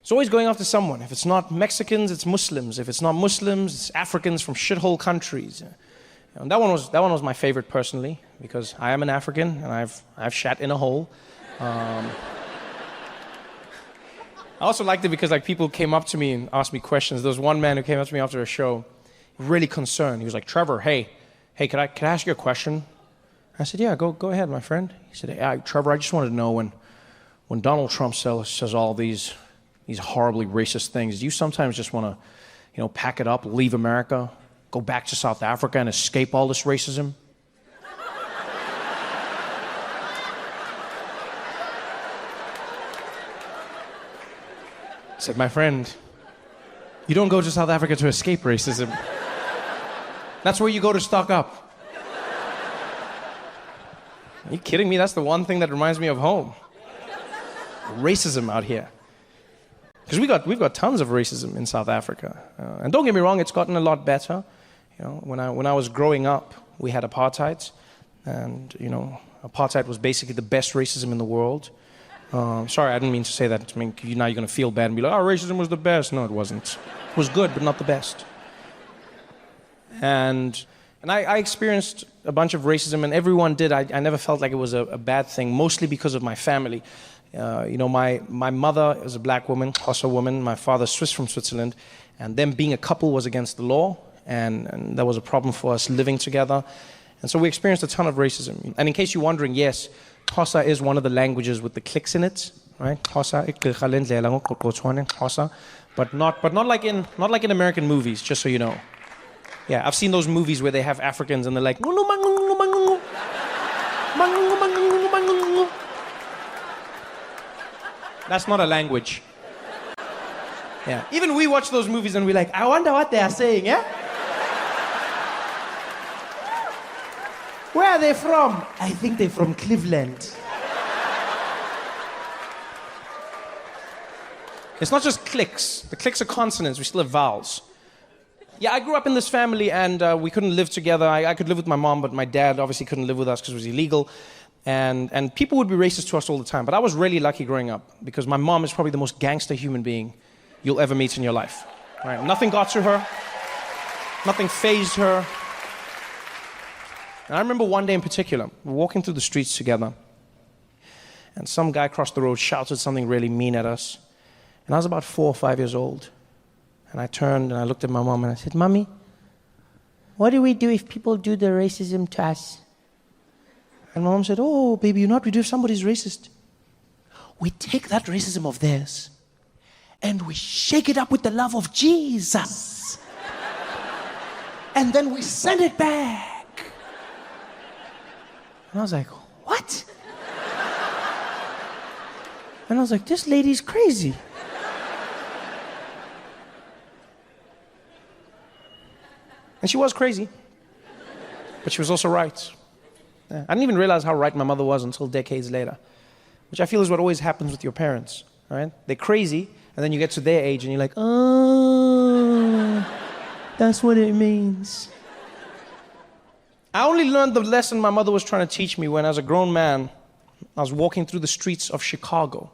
It's always going after someone. If it's not Mexicans, it's Muslims. If it's not Muslims, it's Africans from shithole countries. And that one was my favorite personally, because I am an African and I've shat in a hole. I also liked it because people came up to me and asked me questions. There was one man who came up to me after a show, really concerned. He was like, "Trevor, hey, can I ask you a question?" I said, "Yeah, go ahead, my friend." He said, "Hey, Trevor, I just wanted to know when Donald Trump says all these horribly racist things, do you sometimes just want to, pack it up, leave America, go back to South Africa and escape all this racism?" I said, "My friend, you don't go to South Africa to escape racism. That's where you go to stock up." Are you kidding me? That's the one thing that reminds me of home. Racism out here. Because we've got tons of racism in South Africa. And don't get me wrong, it's gotten a lot better. When I was growing up, we had apartheid. And, apartheid was basically the best racism in the world. Sorry, I didn't mean to say that. I mean, now you're going to feel bad and be like, "Oh, racism was the best." No, it wasn't. It was good, but not the best. And I experienced a bunch of racism, and everyone did. I never felt like it was a bad thing, mostly because of my family. My mother is a black woman, Xhosa woman. My father's Swiss from Switzerland. And them being a couple was against the law, and that was a problem for us living together. And so we experienced a ton of racism. And in case you're wondering, yes, Xhosa is one of the languages with the clicks in it, right? Xhosa, but not like in American movies, just so you know. Yeah, I've seen those movies where they have Africans and they're like, that's not a language. Yeah. Even we watch those movies and we're like, "I wonder what they are saying, yeah? Where are they from?" "I think they're from Cleveland." It's not just clicks. The clicks are consonants. We still have vowels. Yeah, I grew up in this family and we couldn't live together. I could live with my mom, but my dad obviously couldn't live with us because it was illegal. And people would be racist to us all the time. But I was really lucky growing up because my mom is probably the most gangster human being you'll ever meet in your life. Right? Nothing got to her. Nothing fazed her. And I remember one day in particular, we were walking through the streets together, and some guy across the road shouted something really mean at us. And I was about 4 or 5 years old. And I turned and I looked at my mom and I said, "Mommy, what do we do if people do the racism to us?" And my mom said, "Oh, baby, what we do if somebody's racist? We take that racism of theirs and we shake it up with the love of Jesus. And then we send it back." And I was like, "What?" And I was like, "This lady's crazy." And she was crazy, but she was also right. Yeah. I didn't even realize how right my mother was until decades later, which I feel is what always happens with your parents, right? They're crazy, and then you get to their age and you're like, "Oh, that's what it means." I only learned the lesson my mother was trying to teach me when, as a grown man, I was walking through the streets of Chicago,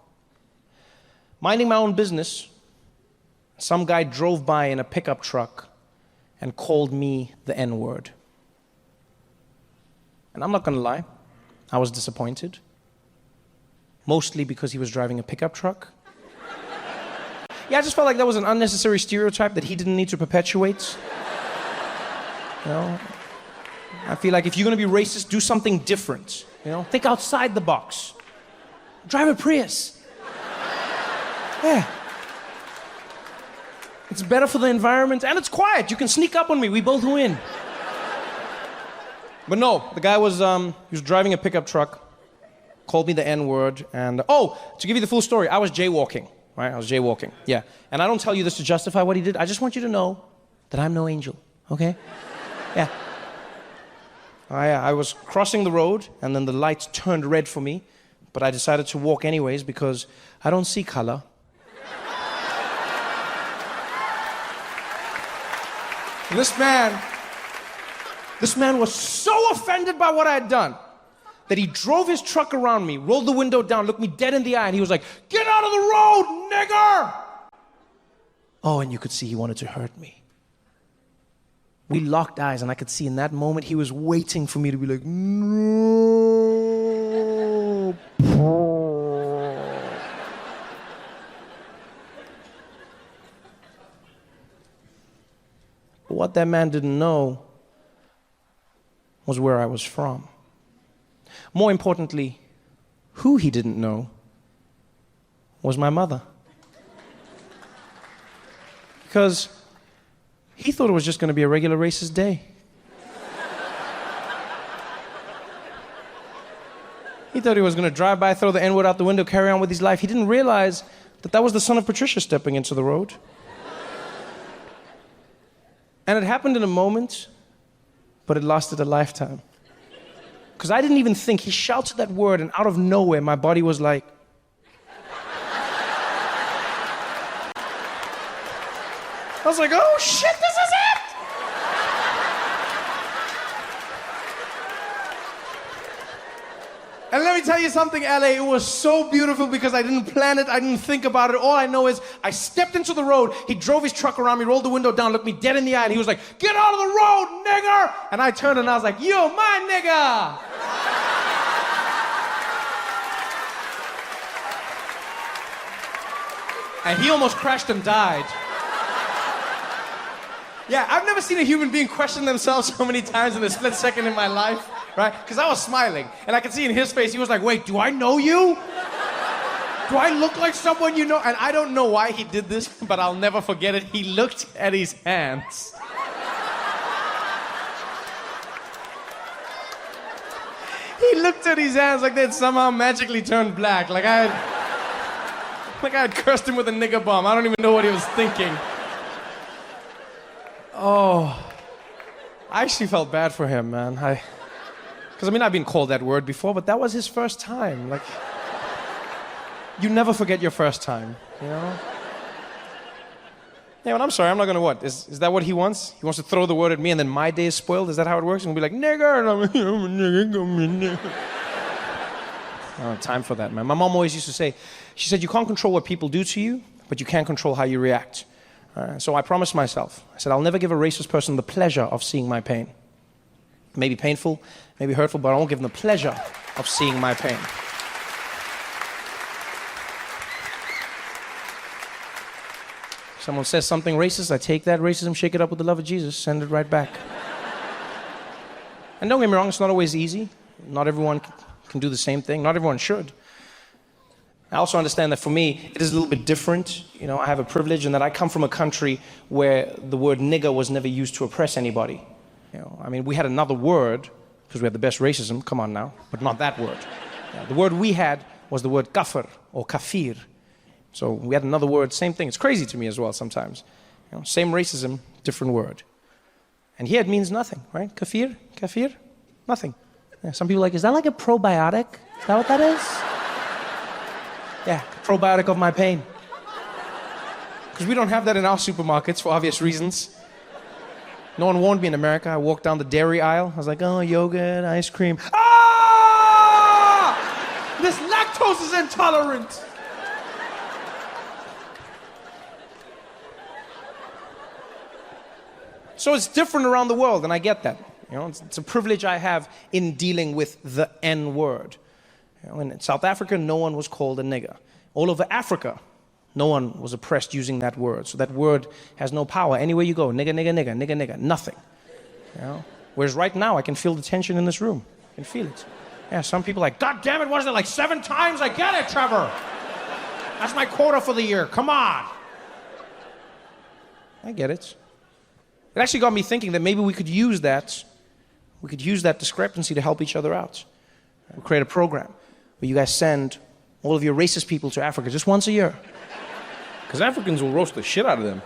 minding my own business. Some guy drove by in a pickup truck and called me the N-word. And I'm not going to lie, I was disappointed. Mostly because he was driving a pickup truck. Yeah, I just felt like that was an unnecessary stereotype that he didn't need to perpetuate. I feel like if you're going to be racist, do something different. Think outside the box. Drive a Prius. Yeah. It's better for the environment, and it's quiet. You can sneak up on me. We both win. But no, the guy was driving a pickup truck, called me the N-word, and to give you the full story, I was jaywalking, right? I was jaywalking, yeah. And I don't tell you this to justify what he did. I just want you to know that I'm no angel, okay? Yeah. I was crossing the road, and then the lights turned red for me, but I decided to walk anyways because I don't see color. This man was so offended by what I had done that he drove his truck around me, rolled the window down, looked me dead in the eye, and he was like, "Get out of the road, nigger!" Oh, and you could see he wanted to hurt me. We locked eyes, and I could see in that moment he was waiting for me to be like, no. But what that man didn't know was where I was from. More importantly, who he didn't know was my mother. Because he thought it was just going to be a regular racist day. He thought he was going to drive by, throw the N-word out the window, carry on with his life. He didn't realize that that was the son of Patricia stepping into the road. And it happened in a moment, but it lasted a lifetime. Because I didn't even think. He shouted that word, and out of nowhere, my body was like, I was like, oh shit, this is it! And let me tell you something, LA, it was so beautiful because I didn't plan it, I didn't think about it. All I know is I stepped into the road, he drove his truck around me, rolled the window down, looked me dead in the eye, and he was like, get out of the road, nigger! And I turned and I was like, you my nigga! And he almost crashed and died. Yeah, I've never seen a human being question themselves so many times in a split second in my life, right? Because I was smiling, and I could see in his face, he was like, wait, do I know you? Do I look like someone you know? And I don't know why he did this, but I'll never forget it. He looked at his hands. He looked at his hands like they'd somehow magically turned black, like I had cursed him with a nigger bomb. I don't even know what he was thinking. Oh, I actually felt bad for him, man. Because I've been called that word before, but that was his first time. Like, you never forget your first time, you know? Yeah, but I'm sorry, I'm not gonna what? Is that what he wants? He wants to throw the word at me and then my day is spoiled? Is that how it works? And we'll be like, nigger, and I'm a nigger, come a nigger. I don't have time for that, man. My mom always used to say, she said, you can't control what people do to you, but you can control how you react. So I promised myself, I said, I'll never give a racist person the pleasure of seeing my pain. It may be painful, may be hurtful, but I won't give them the pleasure of seeing my pain. Someone says something racist, I take that racism, shake it up with the love of Jesus, send it right back. And don't get me wrong, it's not always easy. Not everyone can do the same thing. Not everyone should. I also understand that for me, it is a little bit different. You know, I have a privilege in that I come from a country where the word nigger was never used to oppress anybody. You know, we had another word, because we had the best racism, come on now, but not that word. Yeah, the word we had was the word kafir or kafir. So we had another word, same thing. It's crazy to me as well sometimes. You know, same racism, different word. And here it means nothing, right? Kafir, nothing. Yeah, some people are like, is that like a probiotic? Is that what that is? Yeah, probiotic of my pain. Because we don't have that in our supermarkets for obvious reasons. No one warned me in America. I walked down the dairy aisle. I was like, oh, yogurt, ice cream. Ah! This lactose is intolerant. So it's different around the world, and I get that. You know, it's a privilege I have in dealing with the N-word. You know, in South Africa, no one was called a nigger. All over Africa, no one was oppressed using that word. So that word has no power. Anywhere you go, nigger, nigger, nigger, nigger, nigger, nothing. You know? Whereas right now, I can feel the tension in this room. I can feel it. Yeah, some people are like, God damn it, what is it, like 7 times? I get it, Trevor. That's my quota for the year. Come on. I get it. It actually got me thinking that maybe we could use that discrepancy to help each other out. We'll create a program where you guys send all of your racist people to Africa just once a year. Because Africans will roast the shit out of them.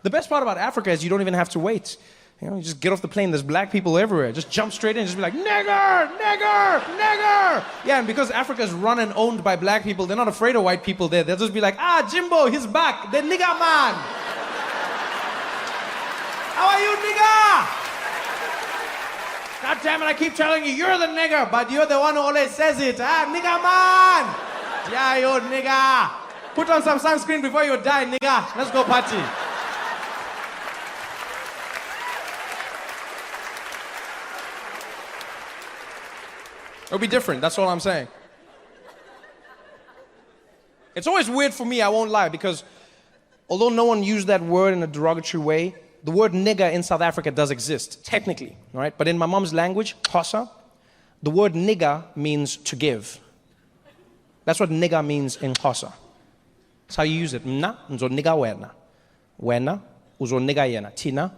The best part about Africa is you don't even have to wait. You know, you just get off the plane, there's black people everywhere. Just jump straight in and just be like, nigger, nigger, nigger. Yeah, and because Africa is run and owned by black people, they're not afraid of white people there. They'll just be like, ah, Jimbo, he's back, the nigger man. How are you, nigger? God damn it, I keep telling you, you're the nigger, but you're the one who always says it. Ah, nigger man! Yeah, you nigger! Put on some sunscreen before you die, nigga. Let's go party. It'll be different, that's all I'm saying. It's always weird for me, I won't lie, because although no one used that word in a derogatory way, the word nigger in South Africa does exist, technically, right? But in my mom's language, Xhosa, the word nigger means to give. That's what nigger means in Xhosa. That's how you use it. Mna, nzoniga wena. Wena, uzoniga yena. Tina,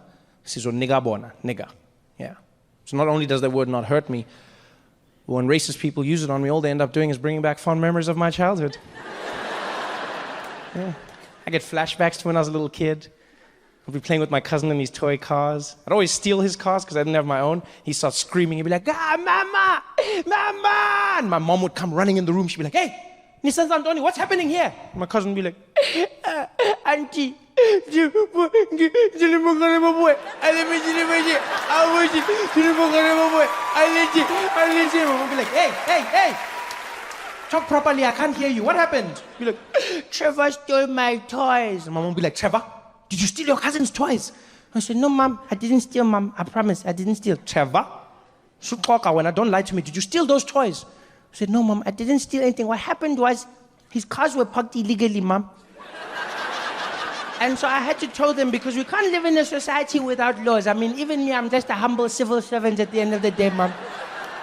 sizoniga bona. Nigger. Yeah. So not only does that word not hurt me, but when racist people use it on me, all they end up doing is bringing back fond memories of my childhood. Yeah. I get flashbacks to when I was a little kid. I'd be playing with my cousin in these toy cars. I'd always steal his cars because I didn't have my own. He'd start screaming. He'd be like, ah, mama, mama. And my mom would come running in the room. She'd be like, hey, Nissan Antoni, what's happening here? And my cousin would be like, auntie. My mom would be like, hey. Talk properly, I can't hear you. What happened? Be like, Trevor stole my toys. And my mom would be like, Trevor, did you steal your cousin's toys? I said, no, mom, I didn't steal, mom. I promise, I didn't steal. Trevor? When I don't lie to me, did you steal those toys? I said, no, mom, I didn't steal anything. What happened was his cars were parked illegally, mom. And so I had to tell them because we can't live in a society without laws. I mean, even me, I'm just a humble civil servant at the end of the day, mom.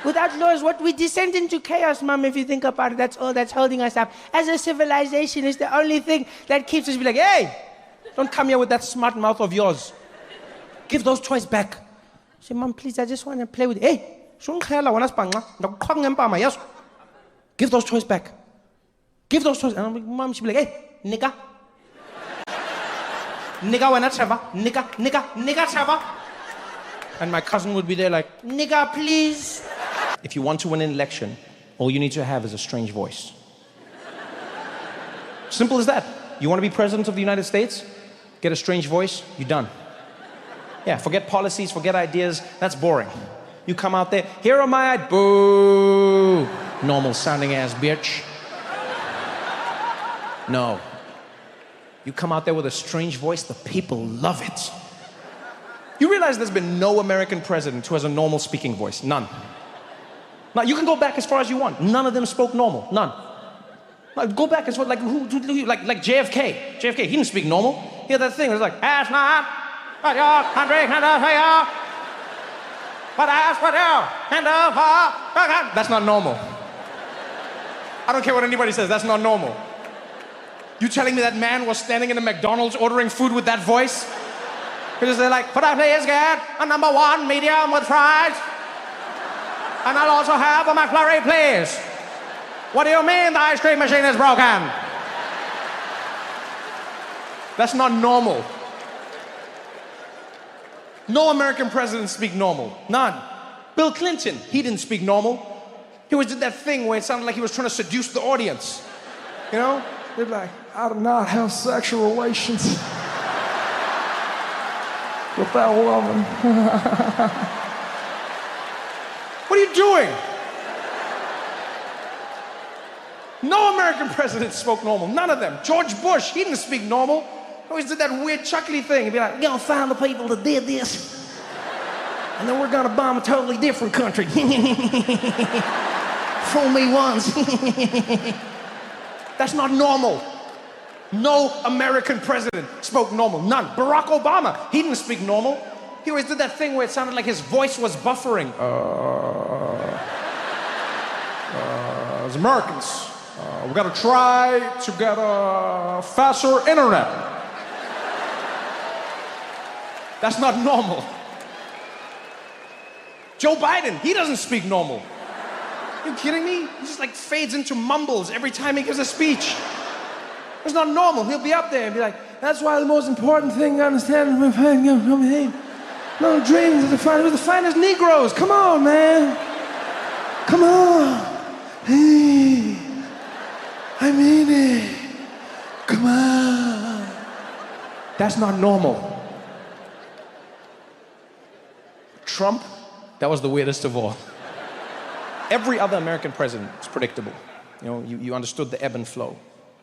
Without laws, what we descend into chaos, mom, if you think about it. That's all that's holding us up. As a civilization, it's the only thing that keeps us be like, hey, don't come here with that smart mouth of yours. Give those toys back. I say, mom, please, I just want to play with it. Hey, give those toys back. Give those toys. And I'm like, mom, she'd be like, hey, nigga. Nigga, when I Trevor. Nigga, Trevor. And my cousin would be there like, nigga, please. If you want to win an election, all you need to have is a strange voice. Simple as that. You want to be president of the United States? Get a strange voice, you're done. Yeah, forget policies, forget ideas, that's boring. You come out there, here am I, boo! Normal sounding ass bitch. No. You come out there with a strange voice, the people love it. You realize there's been no American president who has a normal speaking voice. None. Now, you can go back as far as you want. None of them spoke normal. None. Now, go back as far, like JFK. JFK, he didn't speak normal. He had that thing, it was like, ask not what your country can do for you, but ask what you can do for your country. That's not normal. I don't care what anybody says, that's not normal. You telling me that man was standing in a McDonald's ordering food with that voice? Because they're like, could I please get a #1 medium with fries? And I'll also have a McFlurry, please. What do you mean the ice cream machine is broken? That's not normal. No American presidents speak normal. None. Bill Clinton, he didn't speak normal. He always did that thing where it sounded like he was trying to seduce the audience. You know? They'd be like, I do not have sexual relations with that woman. What are you doing? No American president spoke normal. None of them. George Bush, he didn't speak normal. He always did that weird chuckly thing. He'd be like, we're gonna find the people that did this, and then we're gonna bomb a totally different country. Fool me once. That's not normal. No American president spoke normal. None. Barack Obama, he didn't speak normal. He always did that thing where it sounded like his voice was buffering. As Americans, we gotta try to get a faster internet. That's not normal. Joe Biden, he doesn't speak normal. Are you kidding me? He just like fades into mumbles every time he gives a speech. It's not normal. He'll be up there and be like, that's why the most important thing to understand no dreams are the finest Negroes. Come on, man. Come on. Hey, I mean it. Come on. That's not normal. Trump, that was the weirdest of all. Every other American president is predictable. You know, you understood the ebb and flow.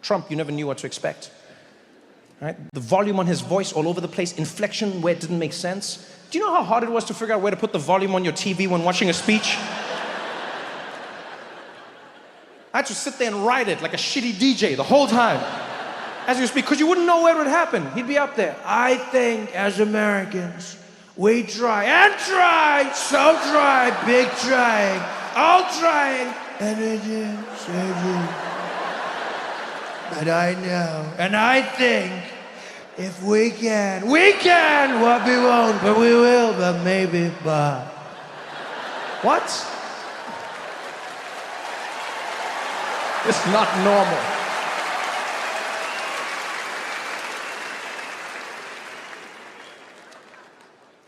Trump, you never knew what to expect. Right? The volume on his voice all over the place, inflection where it didn't make sense. Do you know how hard it was to figure out where to put the volume on your TV when watching a speech? I had to sit there and write it like a shitty DJ the whole time as you speak, because you wouldn't know where it would happen. He'd be up there. I think as Americans, we try and try, so try, big trying, all trying, and it is, but I know, and I think if we can, what we won't, but we will, but maybe, but. What? It's not normal.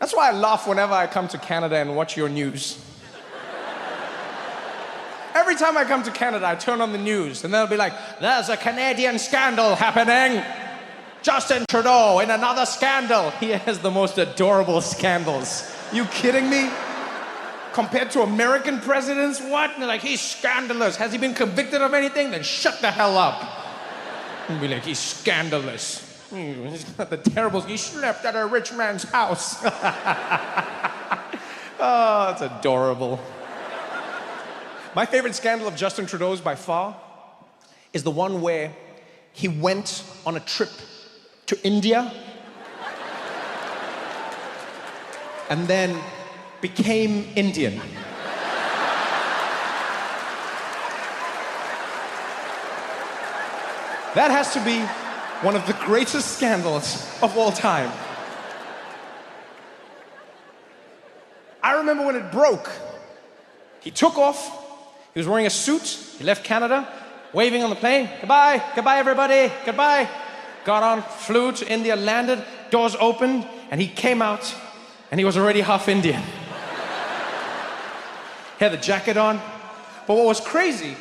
That's why I laugh whenever I come to Canada and watch your news. Every time I come to Canada, I turn on the news and they'll be like, there's a Canadian scandal happening. Justin Trudeau in another scandal. He has the most adorable scandals. You kidding me? Compared to American presidents, what? And they're like, he's scandalous. Has he been convicted of anything? Then shut the hell up. And be like, he's scandalous. He's got the terrible, he slept at a rich man's house. Oh, that's adorable. My favorite scandal of Justin Trudeau's by far is the one where he went on a trip to India and then became Indian. That has to be one of the greatest scandals of all time. I remember when it broke. He took off. He was wearing a suit. He left Canada, waving on the plane. Goodbye, goodbye everybody, goodbye. Got on, flew to India, landed, doors opened, and he came out, and he was already half Indian. He had the jacket on. But what was crazy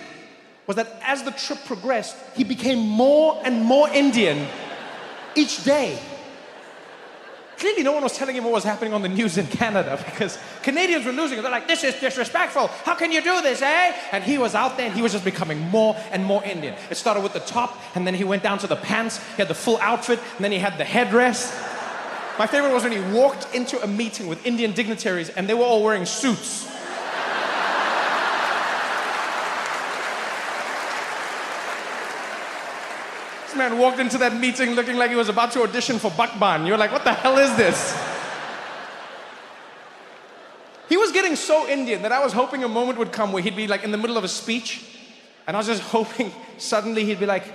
was that as the trip progressed, he became more and more Indian each day. Clearly no one was telling him what was happening on the news in Canada because Canadians were losing it. They're like, this is disrespectful. How can you do this, eh? And he was out there and he was just becoming more and more Indian. It started with the top and then he went down to the pants. He had the full outfit and then he had the headdress. My favorite was when he walked into a meeting with Indian dignitaries and they were all wearing suits. This man walked into that meeting looking like he was about to audition for Bakban. You're like, what the hell is this? He was getting so Indian that I was hoping a moment would come where he'd be like in the middle of a speech and I was just hoping suddenly he'd be like,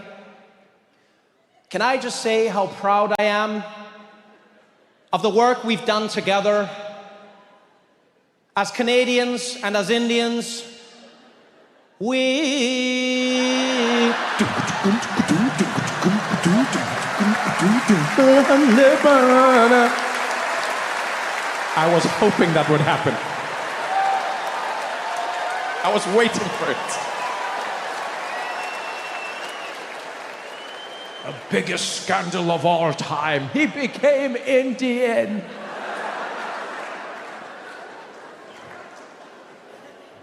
can I just say how proud I am of the work we've done together as Canadians and as Indians? I was hoping that would happen. I was waiting for it. The biggest scandal of all time. He became Indian.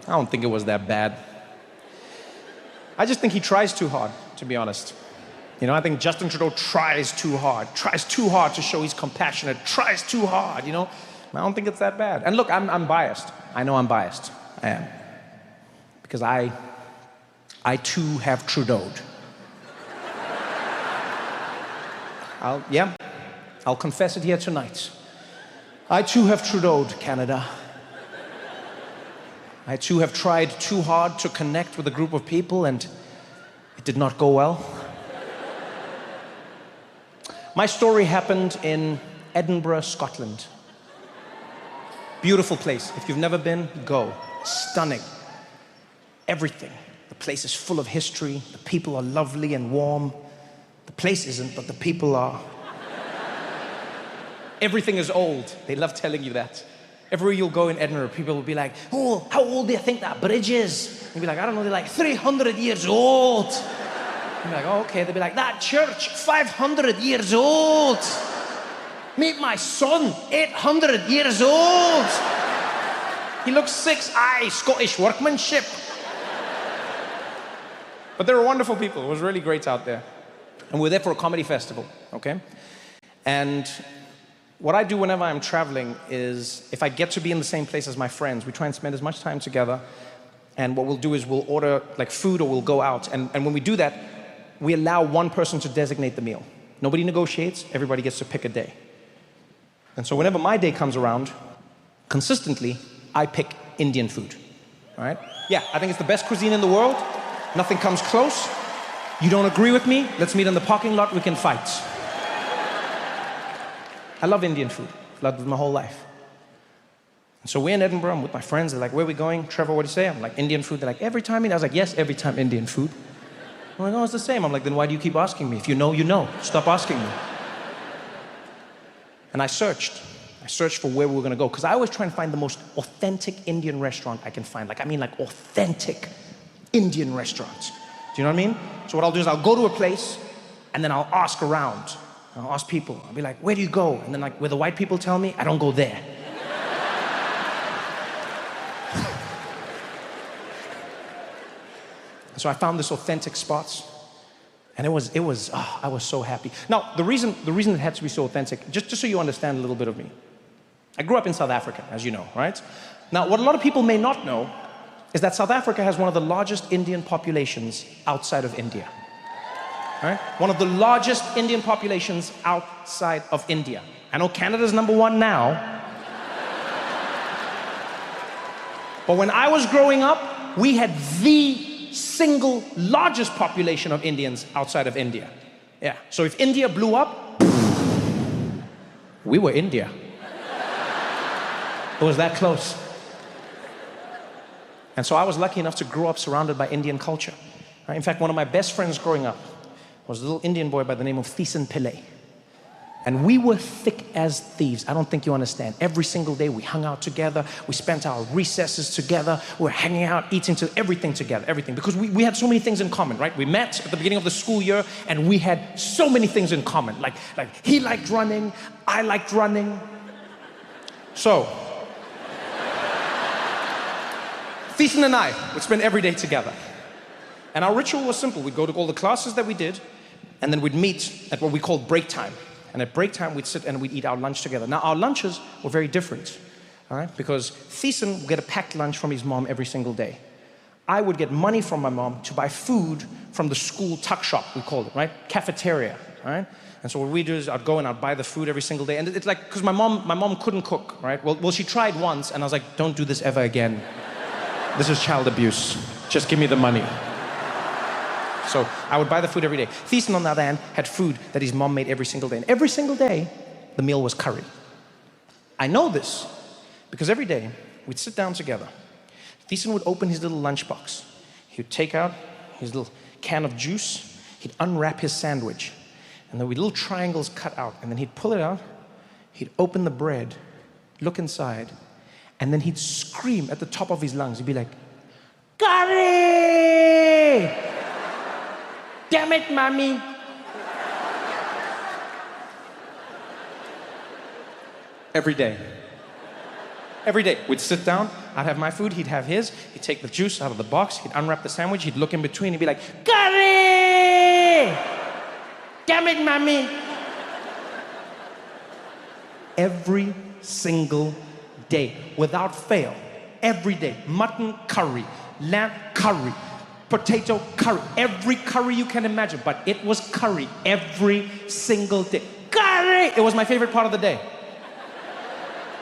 I don't think it was that bad. I just think he tries too hard, to be honest. You know, I think Justin Trudeau tries too hard to show he's compassionate, tries too hard, you know? I don't think it's that bad. And look, I'm biased. I know I'm biased. I am. Because I too have Trudeau'd. I'll confess it here tonight. I too have Trudeau'd, Canada. I too have tried too hard to connect with a group of people and it did not go well. My story happened in Edinburgh, Scotland. Beautiful place. If you've never been, go. Stunning. Everything. The place is full of history. The people are lovely and warm. The place isn't, but the people are. Everything is old. They love telling you that. Everywhere you'll go in Edinburgh, people will be like, oh, how old do you think that bridge is? You'll be like, I don't know, they're like 300 years old. You'll be like, oh, okay. They'll be like, that church, 500 years old. Meet my son, 800 years old. He looks 6, Scottish workmanship. But they were wonderful people. It was really great out there. And we were there for a comedy festival, okay? And what I do whenever I'm traveling is, if I get to be in the same place as my friends, we try and spend as much time together. And what we'll do is we'll order like food or we'll go out. And when we do that, we allow one person to designate the meal. Nobody negotiates, everybody gets to pick a day. And so whenever my day comes around, consistently, I pick Indian food, all right? Yeah, I think it's the best cuisine in the world. Nothing comes close. You don't agree with me? Let's meet in the parking lot, we can fight. I love Indian food. I've loved it my whole life. And so we're in Edinburgh, I'm with my friends, they're like, where are we going? Trevor, what do you say? I'm like, Indian food. They're like, every time? I was like, yes, every time Indian food. I'm like, oh, it's the same. I'm like, then why do you keep asking me? If you know, you know. Stop asking me. And I searched for where we were gonna go, because I always try and find the most authentic Indian restaurant I can find. Like authentic Indian restaurants. Do you know what I mean? So what I'll do is I'll go to a place, and then I'll ask around. I'll ask people. I'll be like, where do you go? And then like, where the white people tell me, I don't go there. So I found this authentic spots, and I was so happy. Now, the reason it had to be so authentic, just so you understand a little bit of me. I grew up in South Africa, as you know, right? Now, what a lot of people may not know is that South Africa has one of the largest Indian populations outside of India. Right? One of the largest Indian populations outside of India. I know Canada's #1 now. But when I was growing up, we had the single largest population of Indians outside of India. Yeah. So if India blew up, we were India. It was that close. And so I was lucky enough to grow up surrounded by Indian culture. Right? In fact, one of my best friends growing up was a little Indian boy by the name of Thiessen Pillay. And we were thick as thieves. I don't think you understand. Every single day we hung out together. We spent our recesses together. We were hanging out, eating everything together, everything. Because we had so many things in common, right? We met at the beginning of the school year and we had so many things in common. Like he liked running, I liked running. So, Thiessen and I would spend every day together. And our ritual was simple. We'd go to all the classes that we did, and then we'd meet at what we called break time. And at break time, we'd sit and we'd eat our lunch together. Now, our lunches were very different, all right? Because Thiessen would get a packed lunch from his mom every single day. I would get money from my mom to buy food from the school tuck shop, we called it, right? Cafeteria, all right? And so what we do is I'd go and I'd buy the food every single day. And it's like, because my mom couldn't cook, right? Well, she tried once, and I was like, don't do this ever again. This is child abuse. Just give me the money. So I would buy the food every day. Thiessen, on the other hand, had food that his mom made every single day. And every single day, the meal was curry. I know this because every day, we'd sit down together. Thiessen would open his little lunchbox. He would take out his little can of juice. He'd unwrap his sandwich. And there would be little triangles cut out. And then he'd pull it out. He'd open the bread, look inside, and then he'd scream at the top of his lungs. He'd be like, curry! Damn it, mommy. Every day. Every day. We'd sit down, I'd have my food, he'd have his, he'd take the juice out of the box, he'd unwrap the sandwich, he'd look in between, he'd be like, curry! Damn it, mommy. Every single day, without fail, every day, mutton curry, lamb curry, potato curry, every curry you can imagine, but it was curry every single day. Curry! It was my favorite part of the day.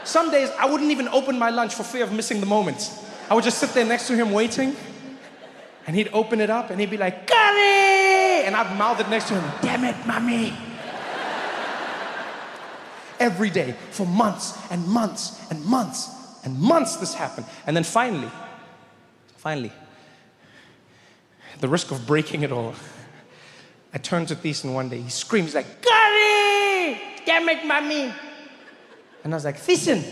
Some days, I wouldn't even open my lunch for fear of missing the moment. I would just sit there next to him waiting, and he'd open it up, and he'd be like, curry! And I'd mouth it next to him, damn it, mommy. Every day, for months and months and months and months this happened. And then finally, at the risk of breaking it all, I turned to Thiessen one day, he screams like, curry! Damn it, mommy! And I was like, Thiessen,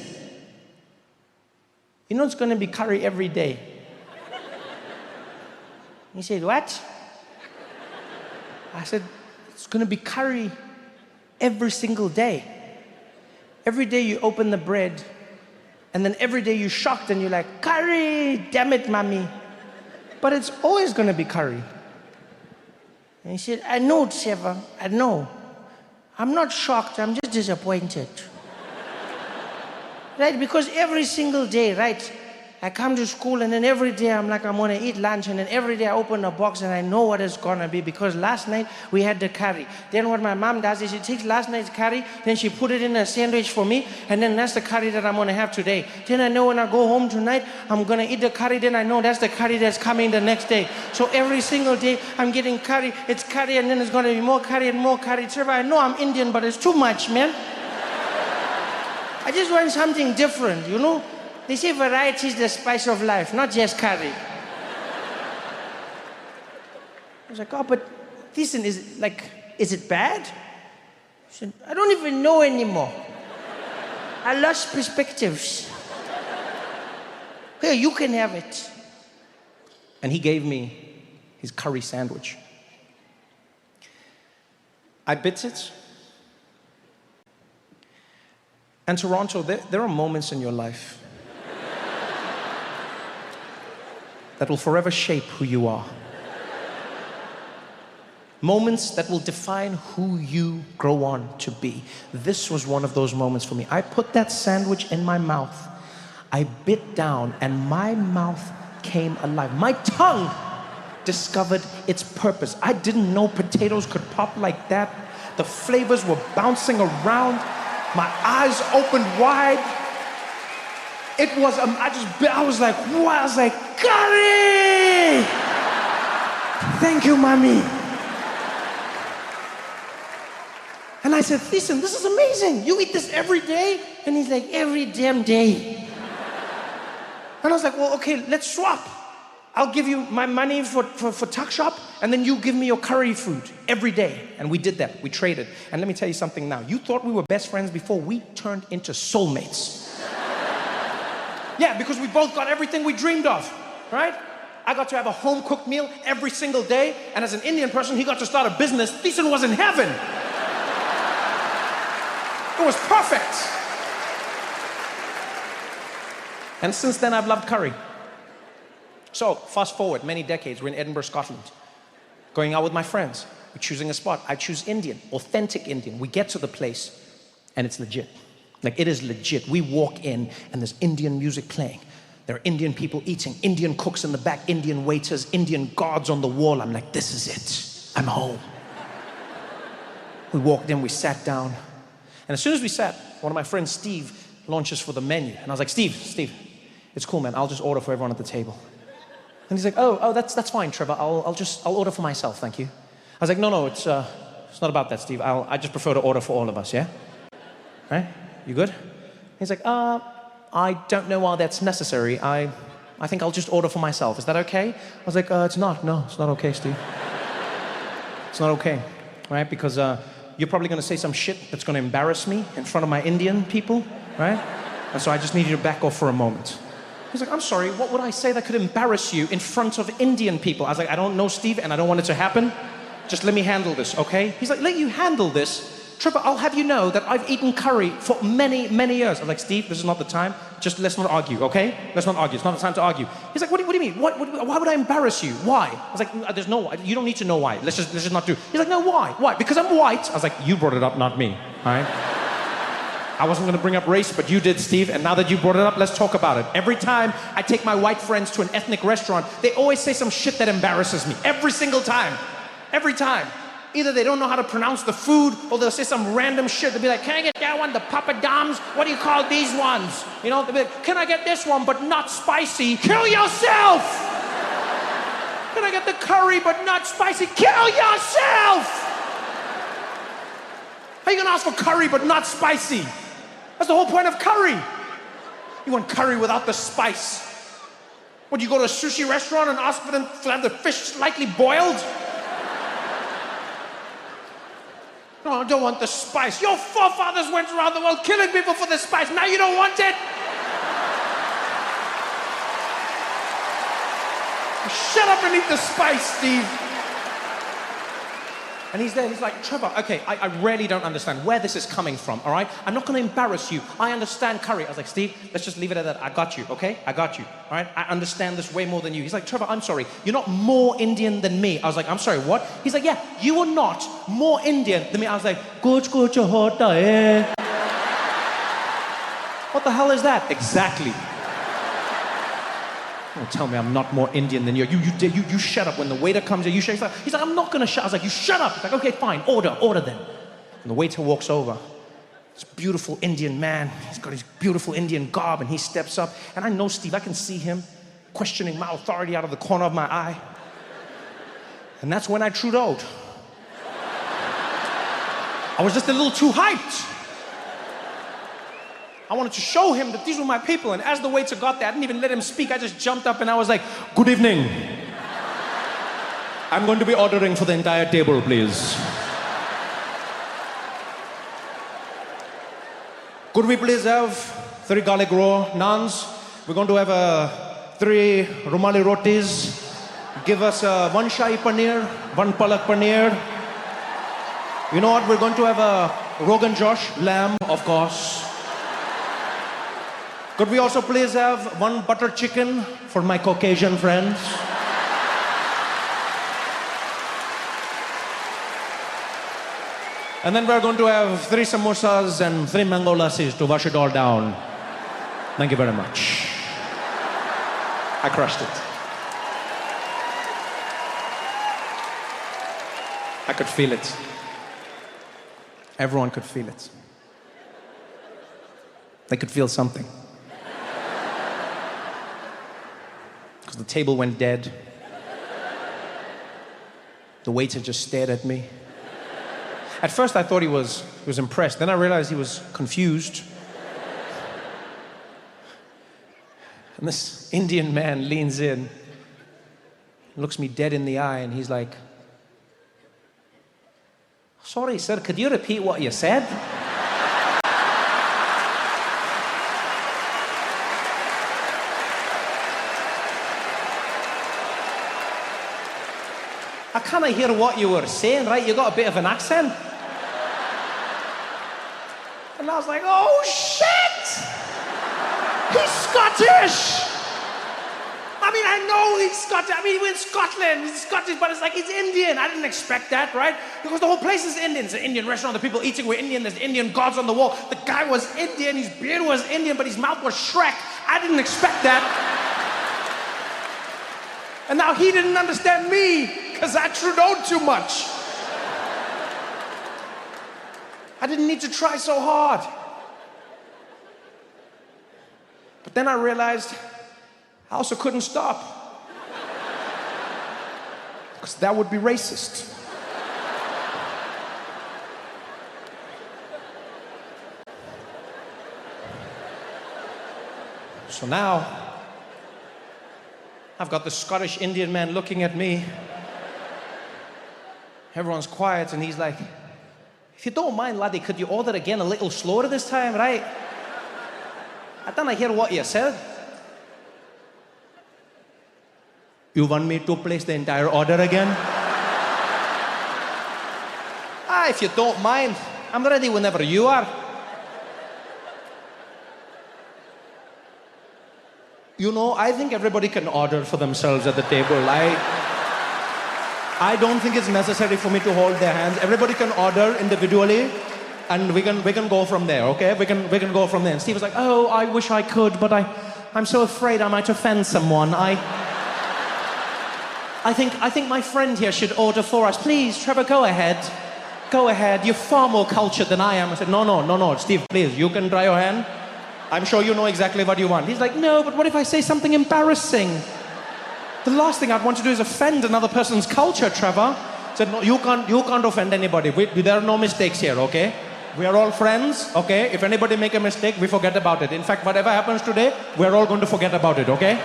you know it's gonna be curry every day. He said, what? I said, it's gonna be curry every single day. Every day you open the bread, and then every day you're shocked and you're like, curry, damn it, mommy. But it's always gonna be curry. And he said, I know, Trevor, I know. I'm not shocked, I'm just disappointed. Right, because every single day, right, I come to school and then every day I'm like, I'm gonna eat lunch, and then every day I open a box and I know what it's gonna be, because last night we had the curry. Then what my mom does is she takes last night's curry, then she put it in a sandwich for me, and then that's the curry that I'm gonna have today. Then I know when I go home tonight, I'm gonna eat the curry, then I know that's the curry that's coming the next day. So every single day I'm getting curry, it's curry, and then it's gonna be more curry and more curry. Trevor, I know I'm Indian, but it's too much, man. I just want something different, you know? They say variety is the spice of life, not just curry. I was like, oh, but listen, is it bad? She said, I don't even know anymore. I lost perspectives. Here, you can have it. And he gave me his curry sandwich. I bit it. And Toronto, there are moments in your life that will forever shape who you are. Moments that will define who you grow on to be. This was one of those moments for me. I put that sandwich in my mouth. I bit down and my mouth came alive. My tongue discovered its purpose. I didn't know potatoes could pop like that. The flavors were bouncing around. My eyes opened wide. It was, I was like, what? I was like, curry! Thank you, mommy. And I said, listen, this is amazing. You eat this every day? And he's like, every damn day. And I was like, well, okay, let's swap. I'll give you my money for tuck shop, and then you give me your curry food every day. And we did that, we traded. And let me tell you something now. You thought we were best friends before, we turned into soulmates. Yeah, because we both got everything we dreamed of, right? I got to have a home-cooked meal every single day, and as an Indian person, he got to start a business. Thiessen was in heaven. It was perfect. And since then, I've loved curry. So, fast forward many decades, we're in Edinburgh, Scotland. Going out with my friends, we're choosing a spot. I choose Indian, authentic Indian. We get to the place, and it's legit. Like, it is legit. We walk in, and there's Indian music playing. There are Indian people eating, Indian cooks in the back, Indian waiters, Indian guards on the wall. I'm like, this is it. I'm home. We walked in, we sat down. And as soon as we sat, one of my friends, Steve, launches for the menu. And I was like, Steve, it's cool, man. I'll just order for everyone at the table. And he's like, oh, that's fine, Trevor. I'll order for myself, thank you. I was like, no, it's not about that, Steve. I just prefer to order for all of us, yeah? Right? You good? He's like, I don't know why that's necessary. I think I'll just order for myself. Is that okay? I was like, it's not. No, it's not okay, Steve. It's not okay, right? Because you're probably going to say some shit that's going to embarrass me in front of my Indian people, right? And so I just need you to back off for a moment. He's like, I'm sorry, what would I say that could embarrass you in front of Indian people? I was like, I don't know, Steve, and I don't want it to happen. Just let me handle this, okay? He's like, let you handle this? Trevor, I'll have you know that I've eaten curry for many, many years. I'm like, Steve, this is not the time. Just let's not argue, okay? Let's not argue. It's not the time to argue. He's like, what do you mean? Why would I embarrass you? Why? I was like, there's no why. You don't need to know why. Let's just not do it. He's like, no, why? Why? Because I'm white. I was like, you brought it up, not me, all right? I wasn't going to bring up race, but you did, Steve. And now that you brought it up, let's talk about it. Every time I take my white friends to an ethnic restaurant, they always say some shit that embarrasses me. Every single time. Every time. Either they don't know how to pronounce the food, or they'll say some random shit. They'll be like, can I get that one, the papadums? What do you call these ones? You know, they'll be like, can I get this one, but not spicy? Kill yourself! Can I get the curry, but not spicy? Kill yourself! How are you gonna ask for curry, but not spicy? That's the whole point of curry. You want curry without the spice. Would you go to a sushi restaurant and ask for them to have the fish slightly boiled? No, I don't want the spice. Your forefathers went around the world killing people for the spice. Now you don't want it? Shut up and eat the spice, Steve. And he's there, and he's like, Trevor, okay, I really don't understand where this is coming from, all right? I'm not going to embarrass you. I understand curry. I was like, Steve, let's just leave it at that. I got you, okay? I got you, all right? I understand this way more than you. He's like, Trevor, I'm sorry. You're not more Indian than me. I was like, I'm sorry, what? He's like, yeah, you are not more Indian than me. I was like, what the hell is that? Exactly. Don't tell me I'm not more Indian than you. You shut up when the waiter comes here. You shut up. He's like, I'm not gonna shut. I was like, you shut up. He's like, okay, fine, order then. And the waiter walks over. This beautiful Indian man. He's got his beautiful Indian garb, and he steps up. And I know Steve. I can see him questioning my authority out of the corner of my eye. And that's when I Trudeau'd. I was just a little too hyped. I wanted to show him that these were my people, and as the waiter got there, I didn't even let him speak. I just jumped up and I was like, good evening. I'm going to be ordering for the entire table, please. Could we please have 3 garlic raw naans? We're going to have 3 rumali rotis. Give us 1 shahi paneer, 1 palak paneer. You know what? We're going to have a Rogan Josh, lamb, of course. Could we also please have 1 butter chicken for my Caucasian friends? And then we're going to have 3 samosas and 3 mango lassis to wash it all down. Thank you very much. I crushed it. I could feel it. Everyone could feel it. They could feel something. Because the table went dead. The waiter just stared at me. At first I thought he was impressed. Then I realized he was confused. And this Indian man leans in, looks me dead in the eye, and he's like, sorry, sir, could you repeat what you said? I can't hear what you were saying, right? You got a bit of an accent. And I was like, oh shit! He's Scottish! I mean, I know he's Scottish. I mean, we're in Scotland. He's Scottish, but it's like he's Indian. I didn't expect that, right? Because the whole place is Indian. It's an Indian restaurant. The people eating were Indian. There's Indian gods on the wall. The guy was Indian. His beard was Indian, but his mouth was Shrek. I didn't expect that. And now he didn't understand me because I Trudeau'd too much. I didn't need to try so hard. But then I realized I also couldn't stop. Because that would be racist. So now, I've got the Scottish Indian man looking at me. Everyone's quiet and he's like, if you don't mind, laddie, could you order again a little slower this time, right? I didn't hear what you said. You want me to place the entire order again? If you don't mind, I'm ready whenever you are. You know, I think everybody can order for themselves at the table. I don't think it's necessary for me to hold their hands. Everybody can order individually, and we can go from there, okay? We can go from there. And Steve was like, oh, I wish I could, but I'm so afraid I might offend someone. I think my friend here should order for us. Please, Trevor, go ahead. Go ahead. You're far more cultured than I am. I said, no, Steve, please, you can try your hand. I'm sure you know exactly what you want. He's like, no, but what if I say something embarrassing? The last thing I'd want to do is offend another person's culture, Trevor. I said, no, you can't offend anybody. There are no mistakes here, okay? We are all friends, okay? If anybody make a mistake, we forget about it. In fact, whatever happens today, we're all going to forget about it, okay?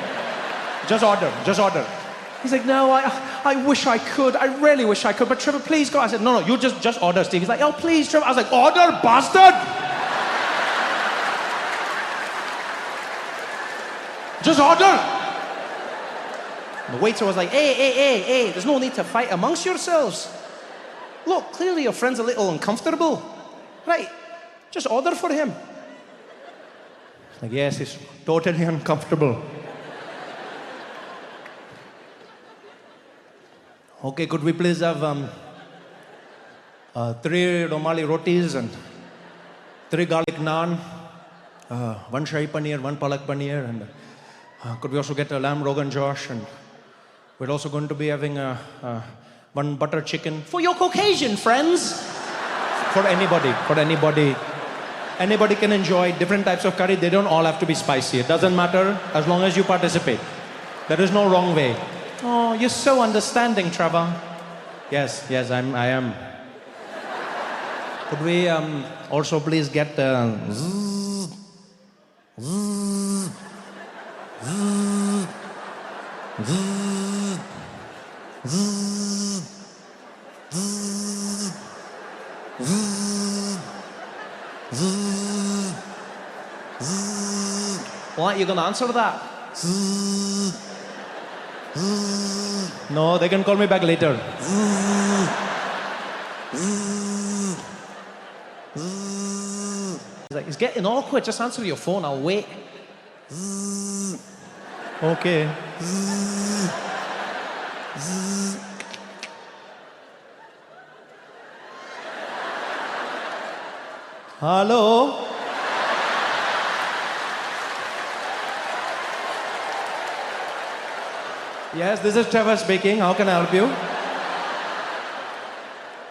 Just order. He's like, no, I wish I could. I really wish I could. But Trevor, please go. I said, no, you just order, Steve. He's like, oh, please, Trevor. I was like, order, bastard! Just order! The waiter was like, hey, there's no need to fight amongst yourselves. look, clearly your friend's a little uncomfortable. Right, just order for him. Like, yes, he's totally uncomfortable. Okay, could we please have 3 Romali rotis and 3 garlic naan, 1 shahi paneer, 1 palak paneer, and could we also get a lamb rogan josh? And we're also going to be having 1 butter chicken for your Caucasian friends. For anybody. Anybody can enjoy different types of curry. They don't all have to be spicy. It doesn't matter as long as you participate. There is no wrong way. Oh, you're so understanding, Trevor. Yes, I am. Could we also please get What? You gonna answer that? No, they can call me back later. He's like, it's getting awkward. Just answer your phone. I'll wait. Okay. Hello? Yes, this is Trevor speaking. How can I help you?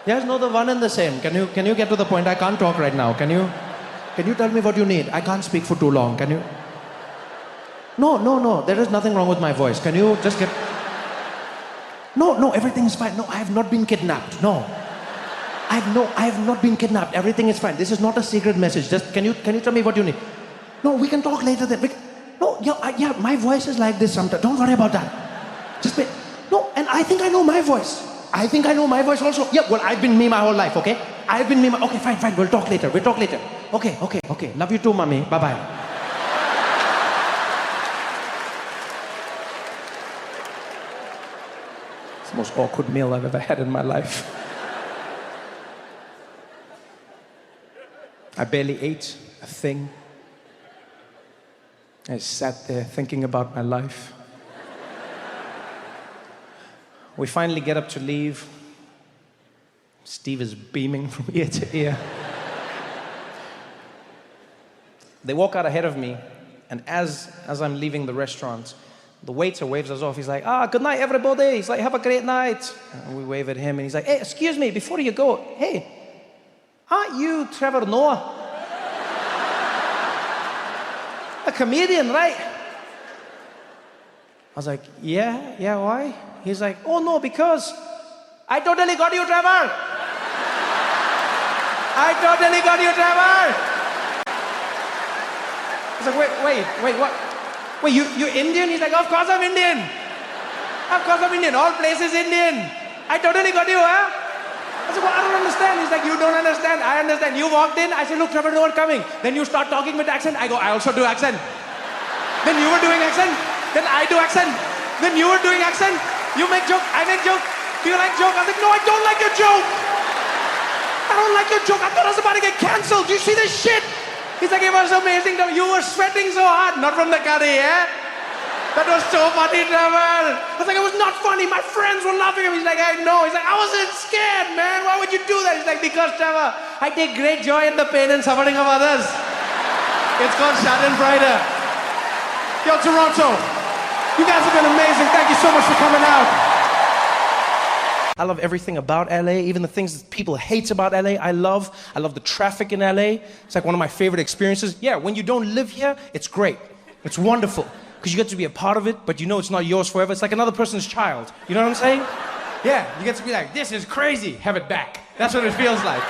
Yes, no, the one and the same. Can you get to the point? I can't talk right now. Can you tell me what you need? I can't speak for too long. Can you? No. There is nothing wrong with my voice. Can you just get... No, everything is fine. No, I have not been kidnapped. No. I have not been kidnapped. Everything is fine. This is not a secret message. Just can you tell me what you need? No, we can talk later then. Yeah, my voice is like this sometimes. Don't worry about that. Just wait. No, and I think I know my voice. I think I know my voice also. Yeah, well, I've been me my whole life, okay? Okay, fine. We'll talk later. Okay. Love you too, mommy. Bye-bye. It's the most awkward meal I've ever had in my life. I barely ate a thing. I sat there thinking about my life. We finally get up to leave. Steve is beaming from ear to ear. They walk out ahead of me, and as I'm leaving the restaurant, the waiter waves us off. He's like, good night, everybody. He's like, have a great night. And we wave at him, and he's like, hey, excuse me, before you go, hey, aren't you Trevor Noah? A comedian, right? I was like, yeah, why? He's like, oh no, because I totally got you, Trevor. I totally got you, Trevor. I was like, wait, what? Wait, you Indian? He's like, of course I'm Indian. Of course I'm Indian. All places Indian. I totally got you, huh? I said, well, I don't understand. He's like, you don't understand. I understand. You walked in. I said, look, Trevor, no one coming. Then you start talking with accent. I go, I also do accent. Then you were doing accent. Then I do accent. Then you were doing accent. You make joke. I make joke. Do you like joke? I was like, no, I don't like your joke. I don't like your joke. I thought I was about to get cancelled. Do you see this shit? He's like, it was amazing. You were sweating so hard. Not from the curry, eh? That was so funny, Trevor. I was like, it was not funny. My friends were laughing at me. He's like, I know. He's like, I wasn't scared, man. Why would you do that? He's like, because, Trevor, I take great joy in the pain and suffering of others. It's called Schadenfreude. Yo, Toronto, you guys have been amazing. Thank you so much for coming out. I love everything about LA, even the things that people hate about LA, I love. I love the traffic in LA. It's like one of my favorite experiences. Yeah, when you don't live here, it's great. It's wonderful. Because you get to be a part of it, but you know it's not yours forever. It's like another person's child. You know what I'm saying? Yeah, you get to be like, this is crazy. Have it back. That's what it feels like.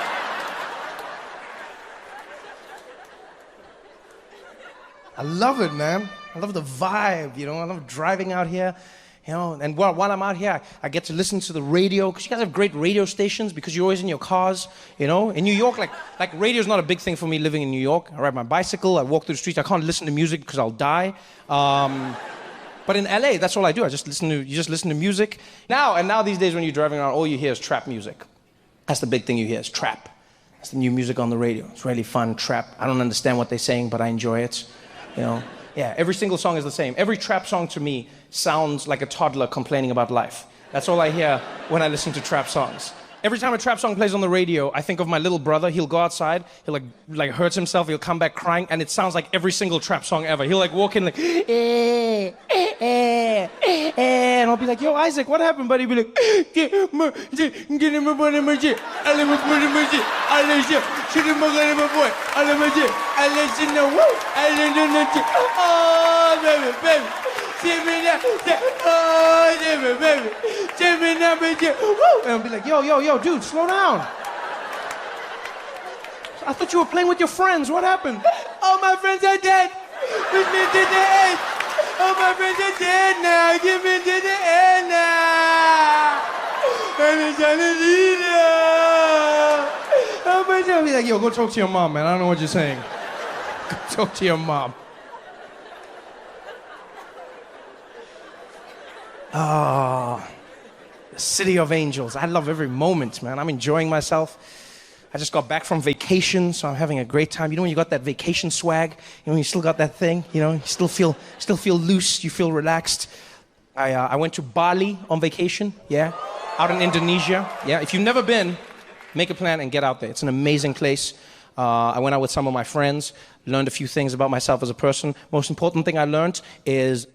I love it, man. I love the vibe, you know. I love driving out here, you know. And while I'm out here, I get to listen to the radio, because you guys have great radio stations, because you're always in your cars, you know. In New York, like radio's not a big thing for me living in New York. I ride my bicycle, I walk through the streets. I can't listen to music because I'll die. But in LA, that's all I do. You just listen to music. Now these days when you're driving around, all you hear is trap music. That's the big thing you hear, is trap. That's the new music on the radio. It's really fun, trap. I don't understand what they're saying, but I enjoy it. You know? Yeah, every single song is the same. Every trap song to me sounds like a toddler complaining about life. That's all I hear when I listen to trap songs. Every time a trap song plays on the radio, I think of my little brother. He'll go outside, he'll like hurts himself, he'll come back crying, and it sounds like every single trap song ever. He'll like walk in like, and I'll be like, yo, Isaac, what happened, buddy? He'll be like, and I'll be like, yo, dude, slow down. I thought you were playing with your friends. What happened? All my friends are dead. With me to the end. All my friends are dead now. Give me to the end now. And it's on the leader. I'll be like, yo, go talk to your mom, man. I don't know what you're saying. Go talk to your mom. Oh, the city of angels. I love every moment, man. I'm enjoying myself. I just got back from vacation, so I'm having a great time. You know when you got that vacation swag? You know, you still got that thing, you know, you still feel loose, you feel relaxed. I went to Bali on vacation, yeah, out in Indonesia. Yeah, if you've never been, make a plan and get out there. It's an amazing place. I went out with some of my friends, learned a few things about myself as a person. Most important thing I learned is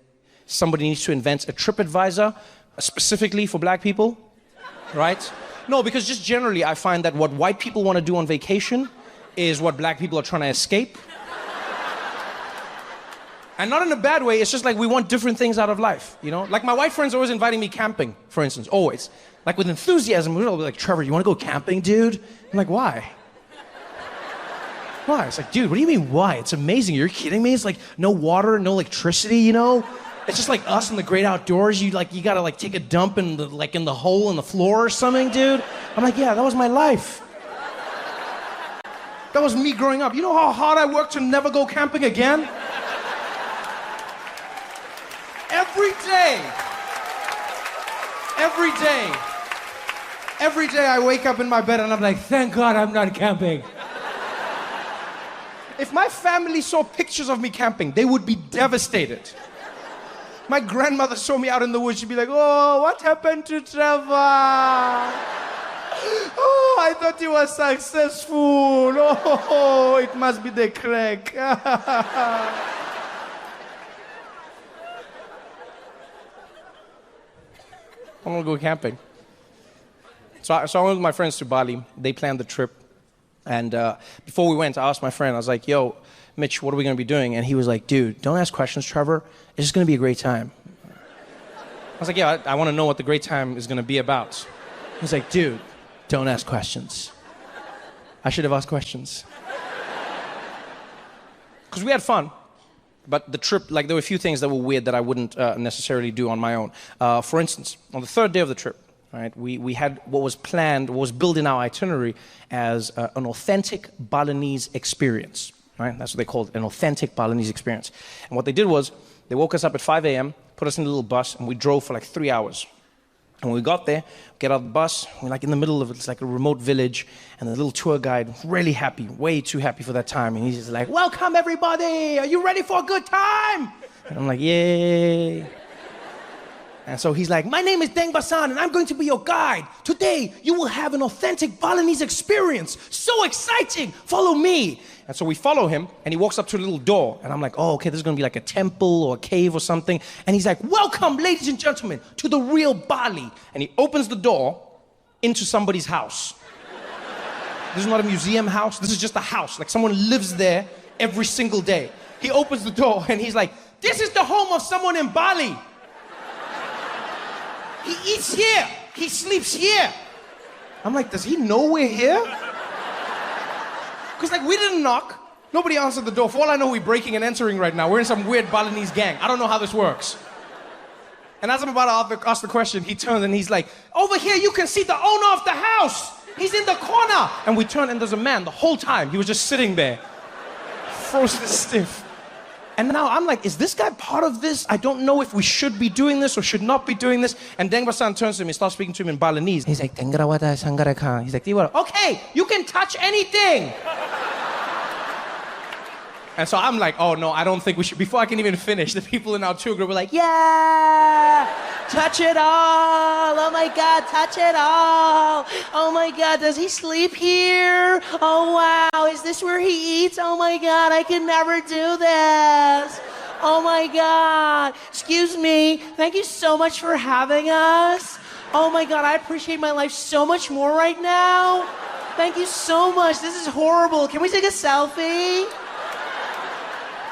somebody needs to invent a TripAdvisor specifically for black people, right? No, because just generally I find that what white people want to do on vacation is what black people are trying to escape. And not in a bad way, it's just like we want different things out of life, you know? Like my white friends are always inviting me camping, for instance, always. Like with enthusiasm, we're all like, Trevor, you want to go camping, dude? I'm like, why? Why? It's like, dude, what do you mean why? It's amazing, you're kidding me? It's like no water, no electricity, you know? It's just like us in the great outdoors. You gotta like take a dump in the hole in the floor or something, dude. I'm like, yeah, that was my life. That was me growing up. You know how hard I worked to never go camping again? Every day I wake up in my bed and I'm like, thank God I'm not camping. If my family saw pictures of me camping, they would be devastated. My grandmother saw me out in the woods. She'd be like, oh, what happened to Trevor? Oh, I thought he was successful. Oh, it must be the crack. I want to go camping. So I went with my friends to Bali. They planned the trip. And before we went, I asked my friend, I was like, yo, Mitch, what are we going to be doing? And he was like, dude, don't ask questions, Trevor. It's just going to be a great time. I was like, yeah, I want to know what the great time is going to be about. He was like, dude, don't ask questions. I should have asked questions. Because we had fun. But the trip, like, there were a few things that were weird that I wouldn't necessarily do on my own. For instance, on the third day of the trip, right, we had what was planned, what was built in our itinerary as an authentic Balinese experience. Right? That's what they called it, an authentic Balinese experience. And what they did was, they woke us up at 5 a.m., put us in a little bus, and we drove for like 3 hours. And when we got there, get out of the bus, we're like in the middle of it, it's like a remote village, and the little tour guide, really happy, way too happy for that time, and he's just like, welcome everybody, are you ready for a good time? And I'm like, yay. And so he's like, my name is Deng Basan, and I'm going to be your guide. Today, you will have an authentic Balinese experience. So exciting, follow me. And so we follow him, and he walks up to a little door. And I'm like, oh, okay, this is going to be like a temple or a cave or something. And he's like, welcome, ladies and gentlemen, to the real Bali. And he opens the door into somebody's house. This is not a museum house. This is just a house. Like someone lives there every single day. He opens the door, and he's like, this is the home of someone in Bali. He eats here. He sleeps here. I'm like, does he know we're here? Because, like, we didn't knock. Nobody answered the door. For all I know, we're breaking and entering right now. We're in some weird Balinese gang. I don't know how this works. And as I'm about to ask the question, he turns and he's like, over here, you can see the owner of the house. He's in the corner. And we turn and there's a man the whole time. He was just sitting there, frozen stiff. And now I'm like, is this guy part of this? I don't know if we should be doing this or should not be doing this. And Deng Basan turns to me and starts speaking to him in Balinese. He's like, Tengrawata Sangaraka. He's like, okay, you can touch anything. And so I'm like, oh no, I don't think we should. Before I can even finish, the people in our tour group were like, yeah, touch it all. Oh my God, touch it all. Oh my God, does he sleep here? Oh wow, is this where he eats? Oh my God, I can never do this. Oh my God, excuse me, thank you so much for having us. Oh my God, I appreciate my life so much more right now. Thank you so much, this is horrible. Can we take a selfie?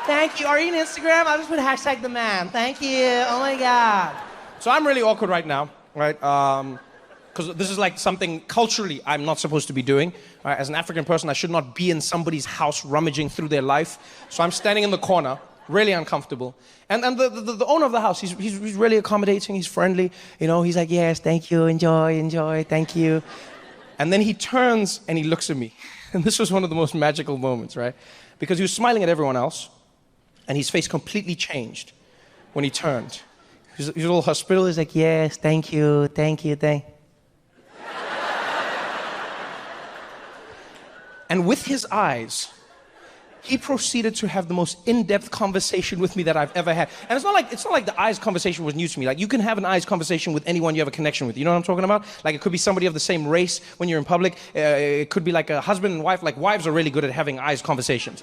Thank you. Are you on Instagram? I'll just put hashtag the man. Thank you. Oh my God. So I'm really awkward right now, right? Because this is like something culturally I'm not supposed to be doing. Right? As an African person, I should not be in somebody's house rummaging through their life. So I'm standing in the corner, really uncomfortable. And the owner of the house, he's really accommodating. He's friendly. You know, he's like, yes, thank you. Enjoy. Thank you. And then he turns and he looks at me. And this was one of the most magical moments, right? Because he was smiling at everyone else. And his face completely changed when he turned. He was all hospitable. He's like, yes, thank you. And with his eyes, he proceeded to have the most in-depth conversation with me that I've ever had. And it's not like the eyes conversation was new to me. Like, you can have an eyes conversation with anyone you have a connection with. You know what I'm talking about? Like, it could be somebody of the same race when you're in public. It could be like a husband and wife. Like, wives are really good at having eyes conversations.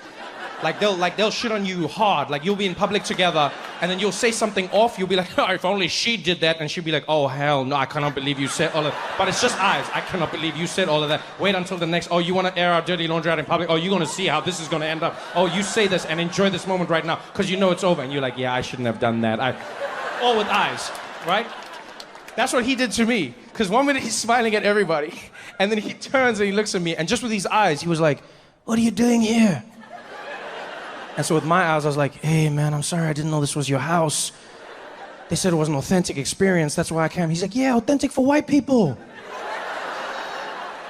Like they'll shit on you hard. Like, you'll be in public together, and then you'll say something off. You'll be like, oh, if only she did that. And she'll be like, oh, hell no, I cannot believe you said all of that. But it's just eyes. I cannot believe you said all of that. Wait until the next, oh, you want to air our dirty laundry out in public? Oh, you're going to see how this is going to end up. Oh, you say this and enjoy this moment right now because you know it's over. And you're like, yeah, I shouldn't have done that. All with eyes, right? That's what he did to me. Because one minute he's smiling at everybody, and then he turns and he looks at me, and just with these eyes, he was like, what are you doing here? And so with my eyes, I was like, hey, man, I'm sorry. I didn't know this was your house. They said it was an authentic experience. That's why I came. He's like, yeah, authentic for white people.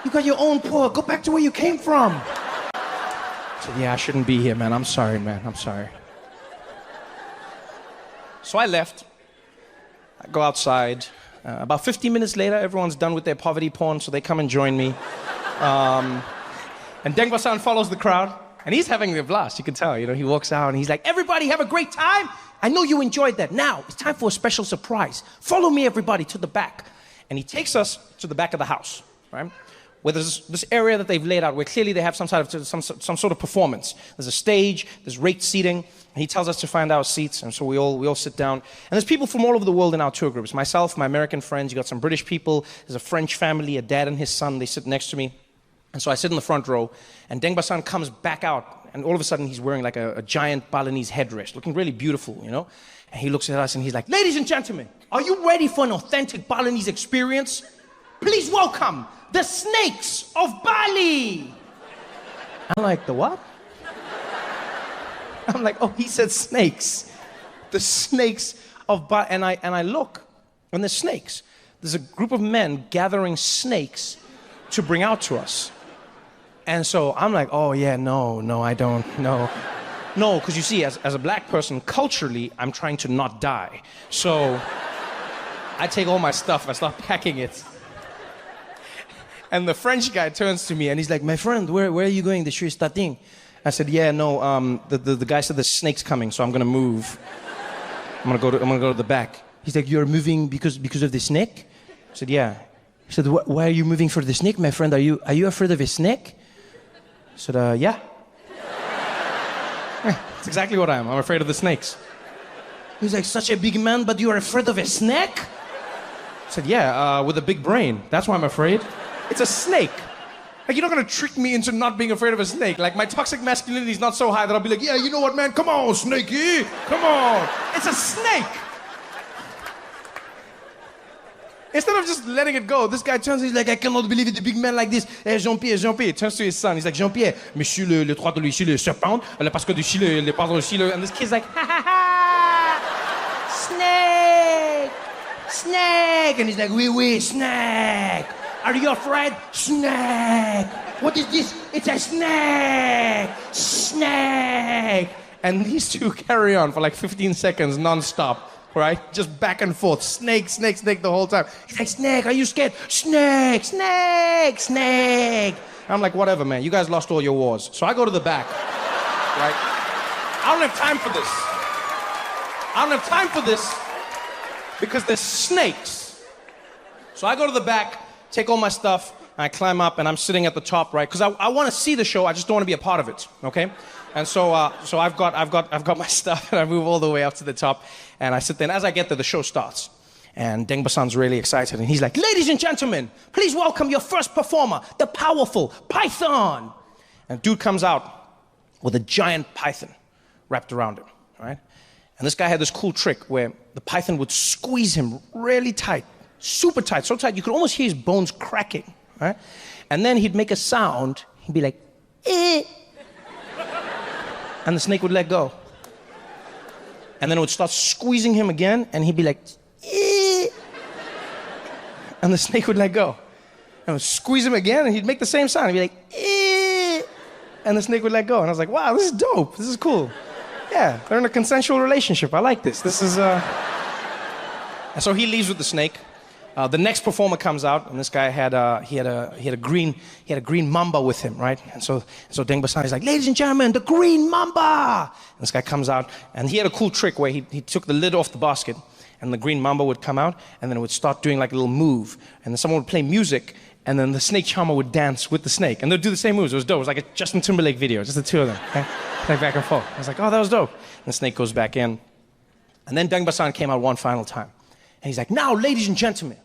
You got your own poor. Go back to where you came from. I said, yeah, I shouldn't be here, man. I'm sorry, man. I'm sorry. So I left. I go outside. About 15 minutes later, everyone's done with their poverty porn, so they come and join me. And Deng Basan follows the crowd. And he's having a blast, you can tell. You know, he walks out and he's like, everybody have a great time. I know you enjoyed that. Now, it's time for a special surprise. Follow me, everybody, to the back. And he takes us to the back of the house, right? Where there's this area that they've laid out where clearly they have some sort of performance. There's a stage, there's raked seating, and he tells us to find our seats, and so we all sit down. And there's people from all over the world in our tour groups. Myself, my American friends, you got some British people, there's a French family, a dad and his son, they sit next to me. And so I sit in the front row, and Deng Basan comes back out, and all of a sudden he's wearing like a giant Balinese headdress, looking really beautiful, you know? And he looks at us and he's like, ladies and gentlemen, are you ready for an authentic Balinese experience? Please welcome the snakes of Bali. I'm like, the what? I'm like, oh, he said snakes. The snakes of Bali. And I look, and there's snakes. There's a group of men gathering snakes to bring out to us. And so I'm like, oh yeah, no, I don't, no. No, because you see, as a black person, culturally, I'm trying to not die. So I take all my stuff, I start packing it. And the French guy turns to me and he's like, my friend, where are you going? The show is starting. I said, yeah, no, the guy said the snake's coming, so I'm gonna move. I'm gonna go to the back. He's like, you're moving because of the snake? I said, yeah. He said, why are you moving for the snake, my friend? Are you afraid of a snake? I said, yeah. That's exactly what I am. I'm afraid of the snakes. He's like, such a big man, but you are afraid of a snake? I said, yeah, with a big brain. That's why I'm afraid. It's a snake. Like, you're not gonna trick me into not being afraid of a snake. Like, my toxic masculinity is not so high that I'll be like, yeah, you know what, man? Come on, snakey. Come on. It's a snake. Instead of just letting it go, this guy turns and he's like, I cannot believe it, a big man like this. Hey, Jean-Pierre. He turns to his son. He's like, Jean-Pierre, monsieur le droit de ici, le serpent, parce que ici, le pardon ici, le... And this kid's like, ha ha ha, snake. And he's like, oui, snake. Are you afraid? Snake. What is this? It's a snake. And these two carry on for like 15 seconds non-stop, right? Just back and forth. Snake, snake, snake the whole time. He's like, snake, are you scared? Snake, snake, snake. I'm like, whatever, man. You guys lost all your wars. So I go to the back, right? I don't have time for this. I don't have time for this because there's snakes. So I go to the back, take all my stuff, and I climb up, and I'm sitting at the top, right? Because I want to see the show. I just don't want to be a part of it, okay? And so I've got my stuff, and I move all the way up to the top, and I sit there. And as I get there, the show starts. And Deng Basan's really excited, and he's like, ladies and gentlemen, please welcome your first performer, the powerful Python. And dude comes out with a giant python wrapped around him, right? And this guy had this cool trick where the python would squeeze him really tight, super tight, so tight you could almost hear his bones cracking, right? And then he'd make a sound, he'd be like, eh. And the snake would let go. And then it would start squeezing him again, and he'd be like, eh. And the snake would let go. And it would squeeze him again, and he'd make the same sound. He'd be like, eh. And the snake would let go. And I was like, wow, this is dope. This is cool. Yeah, they're in a consensual relationship. I like this. This is, And so he leaves with the snake. The next performer comes out, and this guy had a green mamba with him, right? And so Deng Basan is like, ladies and gentlemen, the green mamba. And this guy comes out, and he had a cool trick where he took the lid off the basket, and the green mamba would come out, and then it would start doing like a little move, and then someone would play music, and then the snake charmer would dance with the snake, and they'd do the same moves. It was dope. It was like a Justin Timberlake video, just the two of them, okay? Like back and forth. I was like, oh, that was dope. And the snake goes back in, and then Deng Basan came out one final time. And he's like, now, ladies and gentlemen,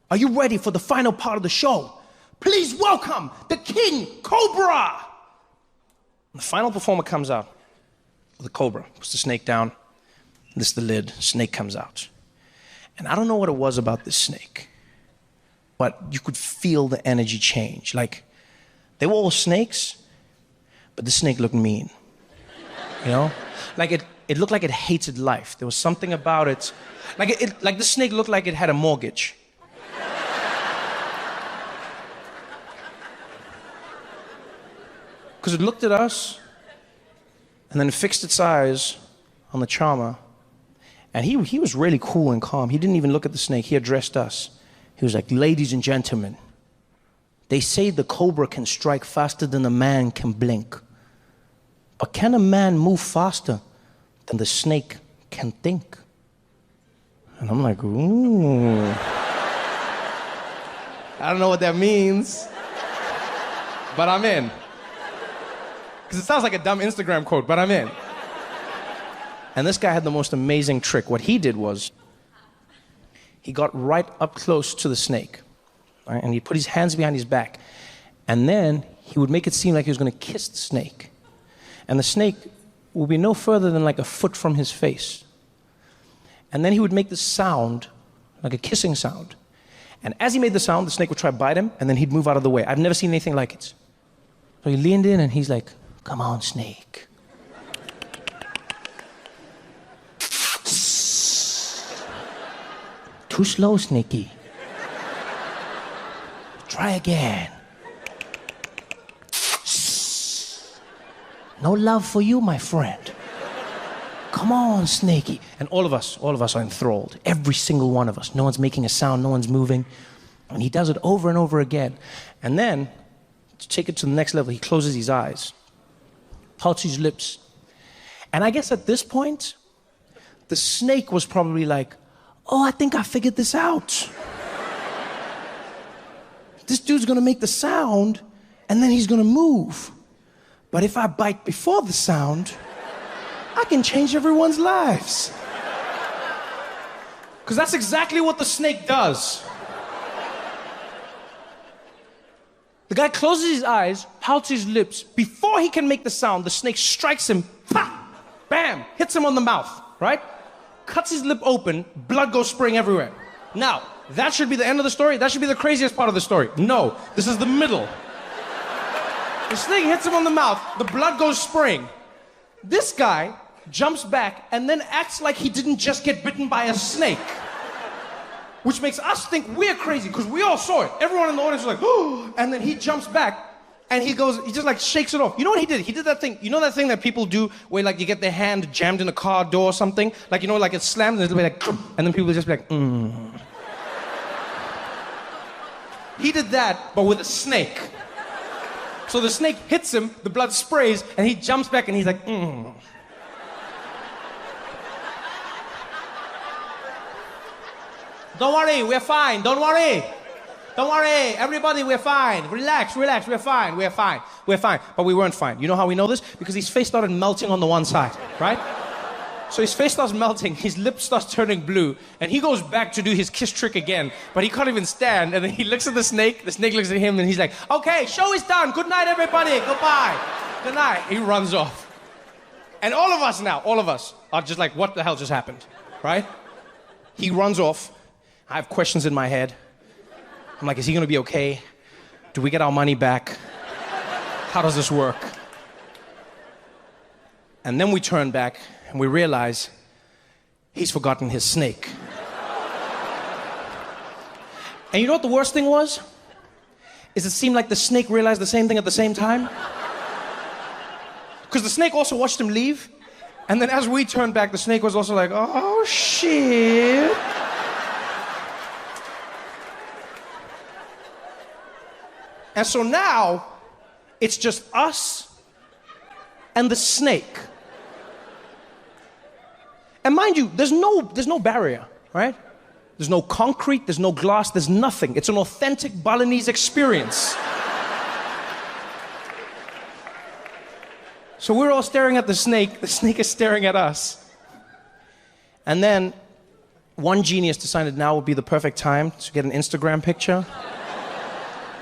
are you ready for the final part of the show? Please welcome the King Cobra. And the final performer comes out with a cobra, puts the snake down, lifts the lid, snake comes out. And I don't know what it was about this snake, but you could feel the energy change. Like, they were all snakes, but the snake looked mean, you know? Like it looked like it hated life. There was something about it. Like the snake looked like it had a mortgage. Because it looked at us, and then it fixed its eyes on the charmer, and he was really cool and calm. He didn't even look at the snake. He addressed us. He was like, ladies and gentlemen, they say the cobra can strike faster than a man can blink. But can a man move faster than the snake can think? And I'm like, ooh. I don't know what that means, but I'm in. Because it sounds like a dumb Instagram quote, but I'm in. And this guy had the most amazing trick. What he did was, he got right up close to the snake, right? And he put his hands behind his back. And then he would make it seem like he was going to kiss the snake. And the snake would be no further than like a foot from his face. And then he would make this sound, like a kissing sound. And as he made the sound, the snake would try to bite him, and then he'd move out of the way. I've never seen anything like it. So he leaned in, and he's like, come on, snake. Too slow, Snakey. Try again. No love for you, my friend. Come on, Snakey. And all of us are enthralled. Every single one of us. No one's making a sound, no one's moving. And he does it over and over again. And then, to take it to the next level, he closes his eyes, pouts his lips. And I guess at this point, the snake was probably like, oh, I think I figured this out. This dude's gonna make the sound, and then he's gonna move. But if I bite before the sound, I can change everyone's lives. Because that's exactly what the snake does. The guy closes his eyes, pouts his lips. Before he can make the sound, the snake strikes him, pa! Bam! Hits him on the mouth, right? Cuts his lip open, blood goes spraying everywhere. Now, that should be the end of the story. That should be the craziest part of the story. No, this is the middle. The snake hits him on the mouth, the blood goes spraying. This guy jumps back and then acts like he didn't just get bitten by a snake. Which makes us think we're crazy, because we all saw it. Everyone in the audience was like, oh, and then he jumps back, And he just like shakes it off. You know what he did? He did that thing. You know that thing that people do where like you get their hand jammed in a car door or something? Like, you know, like it's slammed and it'll be like, and then people just be like, He did that, but with a snake. So the snake hits him, the blood sprays, and he jumps back and he's like, Don't worry, we're fine. Don't worry. Don't worry, everybody, we're fine. Relax, we're fine. But we weren't fine. You know how we know this? Because his face started melting on the one side, right? So his face starts melting, his lips starts turning blue, and he goes back to do his kiss trick again, but he can't even stand, and then he looks at the snake looks at him, and he's like, okay, show is done, good night, everybody, goodbye, good night. He runs off. And all of us are just like, what the hell just happened, right? He runs off. I have questions in my head. I'm like, is he gonna be okay? Do we get our money back? How does this work? And then we turn back and we realize he's forgotten his snake. And you know what the worst thing was? Is it seemed like the snake realized the same thing at the same time. Because the snake also watched him leave. And then as we turned back, the snake was also like, oh shit. And so now, it's just us and the snake. And mind you, there's no barrier, right? There's no concrete, there's no glass, there's nothing. It's an authentic Balinese experience. So we're all staring at the snake is staring at us. And then one genius decided now would be the perfect time to get an Instagram picture.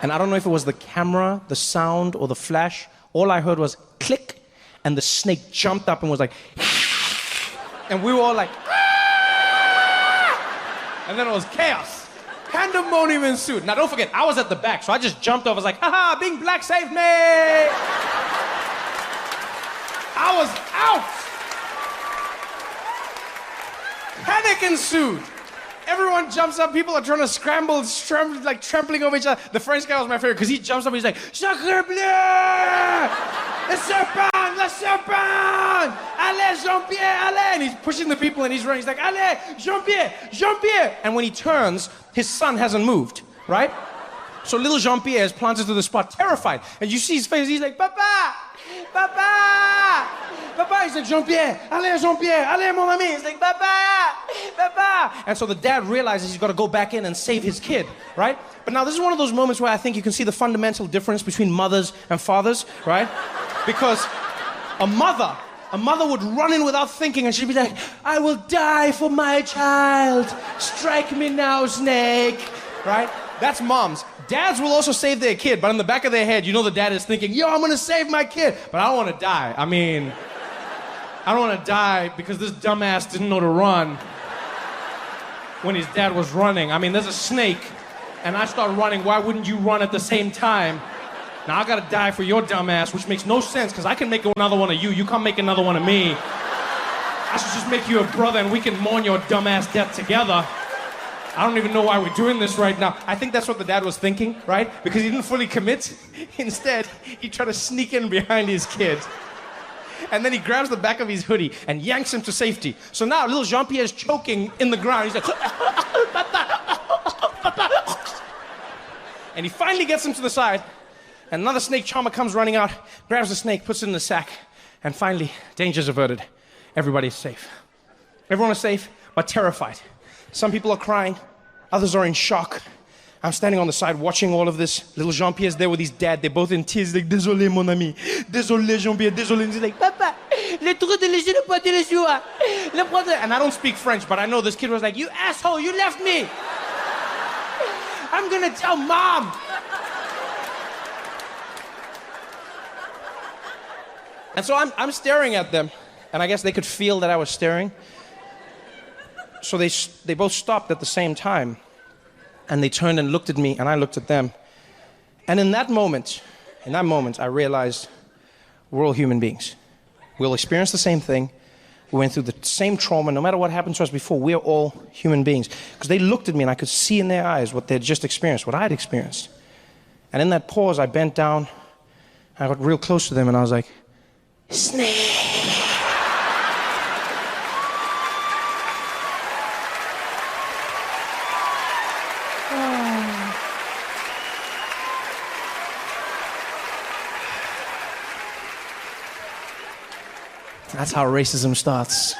And I don't know if it was the camera, the sound, or the flash. All I heard was click, and the snake jumped up and was like, and we were all like, and then it was chaos. Pandemonium ensued. Now don't forget, I was at the back, so I just jumped off. I was like, haha, being black saved me. I was out. Panic ensued. Everyone jumps up, people are trying to scramble, like trampling over each other. The French guy was my favorite because he jumps up and he's like, Sacre bleu! Le serpent! Allez, Jean-Pierre, allez! And he's pushing the people and he's running. He's like, allez, Jean-Pierre, Jean-Pierre! And when he turns, his son hasn't moved, right? So little Jean-Pierre is planted to the spot, terrified. And you see his face, he's like, Papa! Papa! Papa! He's like, Jean-Pierre, allez, mon ami! He's like, Papa! Papa! And so the dad realizes he's got to go back in and save his kid, right? But now this is one of those moments where I think you can see the fundamental difference between mothers and fathers, right? Because a mother would run in without thinking and she'd be like, I will die for my child. Strike me now, snake. Right? That's moms. Dads will also save their kid, but in the back of their head, you know the dad is thinking, yo, I'm gonna save my kid, but I don't wanna die. I mean, I don't wanna die because this dumbass didn't know to run when his dad was running. I mean, there's a snake, and I start running. Why wouldn't you run at the same time? Now I gotta die for your dumbass, which makes no sense, because I can make another one of you. You can't make another one of me. I should just make you a brother, and we can mourn your dumbass death together. I don't even know why we're doing this right now. I think that's what the dad was thinking, right? Because he didn't fully commit. Instead, he tried to sneak in behind his kid. And then he grabs the back of his hoodie and yanks him to safety. So now little Jean-Pierre is choking in the ground. He's like, and he finally gets him to the side. And another snake charmer comes running out, grabs the snake, puts it in the sack. And finally, danger's averted. Everybody's safe. Everyone is safe, but terrified. Some people are crying, others are in shock. I'm standing on the side watching all of this. Little Jean-Pierre's there with his dad. They're both in tears. Like, désolé, mon ami. Désolé, Jean-Pierre. Désolé. And he's like, Papa, le trou de léger ne pas de l'échoua. And I don't speak French, but I know this kid was like, you asshole, you left me. I'm gonna tell mom. And so I'm staring at them, and I guess they could feel that I was staring. So they both stopped at the same time, and they turned and looked at me, and I looked at them. And in that moment, I realized we're all human beings. We'll experience the same thing. We went through the same trauma. No matter what happened to us before, we're all human beings. Because they looked at me, and I could see in their eyes what they'd just experienced, what I'd experienced. And in that pause, I bent down, I got real close to them and I was like, snake. That's how racism starts.